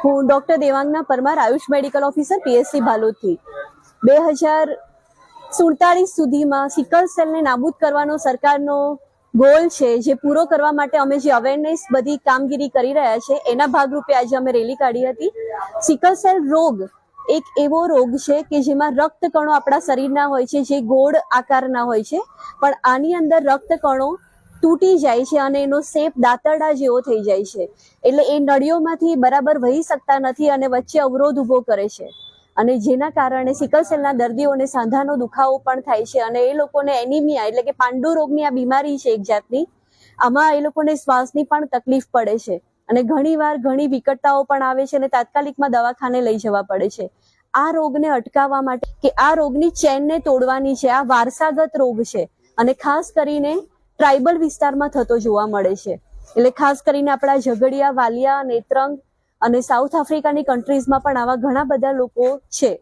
હું doctor Devangana Parmar, Ayush medical officer, PSC ભાલોદથી 2047 સુધીમાં સિકલ સેલને નાબૂદ કરવાનો સરકારનો ગોલ છે, જે પૂરો કરવા માટે અમે જે અવેરનેસ બધી કામગીરી કરી રહ્યા છે એના ભાગરૂપે આજે અમે રેલી કાઢી હતી. સિકલ સેલ રોગ એક એવો રોગ છે કે જેમાં રક્તકણો આપણા શરીરના હોય છે, જે ગોળ આકારના હોય છે, પણ આની અંદર રક્તકણો તૂટી જાય છે અને એનો શેપ દાંતરડા જેવો થઈ જાય છે. એટલે એ નળીઓમાંથી બરાબર વહી શકતા નથી અને વચ્ચે અવરોધ ઉભો કરે છે, અને જેના કારણે સિકલ સેલના દર્દીઓને સાંધાનો દુખાવો પણ થાય છે અને એ લોકોને એનિમિયા એટલે કે પાંડુ રોગની આ બીમારી છે એક જાતની. આમાં એ લોકોને શ્વાસની પણ તકલીફ પડે છે અને ઘણીવાર ઘણી વિકટતાઓ પણ આવે છે અને તાત્કાલિકમાં દવાખાને લઈ જવા પડે છે. આ રોગને અટકાવવા માટે કે આ રોગની ચેનને તોડવાની છે, આ વારસાગત રોગ છે અને ખાસ કરીને ટ્રાઇબલ વિસ્તારમાં થતો જોવા મળે છે. એટલે ખાસ કરીને આપણા ઝઘડિયા, વાલિયા, નેત્રંગ અને સાઉથ આફ્રિકાની કન્ટ્રીઝમાં પણ આવા ઘણા બધા લોકો છે.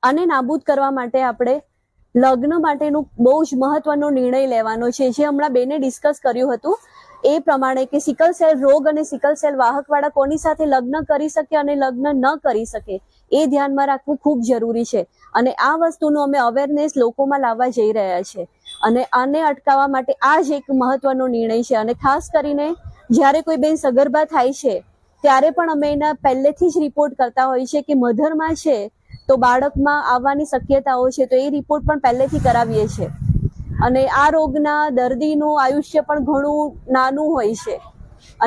આને નાબૂદ કરવા માટે આપણે લગ્ન માટેનું બહુ જ મહત્વનો નિર્ણય લેવાનો છે, જે હમણાં બેને ડિસ્કસ કર્યું હતું એ પ્રમાણે કે સિકલ સેલ રોગ અને સિકલ સેલ વાહકવાળા કોની સાથે લગ્ન કરી શકે અને લગ્ન ન કરી શકે એ ધ્યાનમાં રાખવું ખૂબ જરૂરી છે. અને આ વસ્તુનું અમે અવેરનેસ લોકોમાં લાવવા જઈ રહ્યા છે અને આને અટકાવવા માટે આ જ એક મહત્વનો નિર્ણય છે. અને ખાસ કરીને જ્યારે કોઈ બેન સગર્ભા થાય છે ત્યારે પણ અમે એના પહેલેથી જ રિપોર્ટ કરતા હોય છે કે મધરમાં છે તો બાળકમાં આવવાની શક્યતાઓ છે, તો એ રિપોર્ટ પણ પહેલેથી કરાવીએ છીએ. અને આ રોગના દર્દીનું આયુષ્ય પણ ઘણું નાનું હોય છે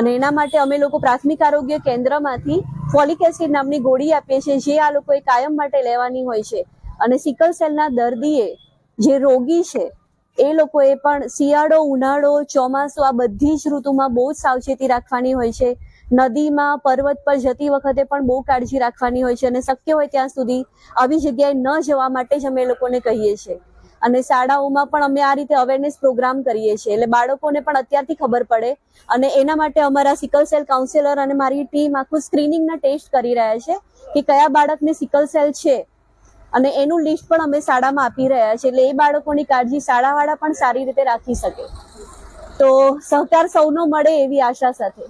અને એના માટે અમે લોકો પ્રાથમિક આરોગ્ય કેન્દ્રમાંથી ફોલિક એસિડ નામની ગોળી આપીએ છીએ, જે આ લોકોએ કાયમ માટે લેવાની હોય છે. અને સિકલ સેલના દર્દીએ જે રોગી છે એ લોકોએ પણ શિયાળો, ઉનાળો, ચોમાસું આ બધી જ ઋતુમાં બહુ જ સાવચેતી રાખવાની હોય છે. નદીમાં, પર્વત પર જતી વખતે પણ બહુ કાળજી રાખવાની હોય છે અને શક્ય હોય ત્યાં સુધી આવી જગ્યાએ ન જવા માટે જ અમે લોકોને કહીએ છીએ. અને શાળાઓમાં પણ અમે આ રીતે અવેરનેસ પ્રોગ્રામ કરીએ છીએ, એટલે બાળકોને પણ અત્યારથી ખબર પડે. અને એના માટે અમારા સિકલ સેલ કાઉન્સેલર અને મારી ટીમ આખું સ્ક્રીનિંગના ટેસ્ટ કરી રહ્યા છે કે કયા બાળકને સિકલ સેલ છે, અને એનું લિસ્ટ પણ અમે શાળામાં આપી રહ્યા છે, એટલે એ બાળકોની કાળજી શાળાવાળા પણ સારી રીતે રાખી શકે. તો સહકાર સૌનો મળે એવી આશા સાથે.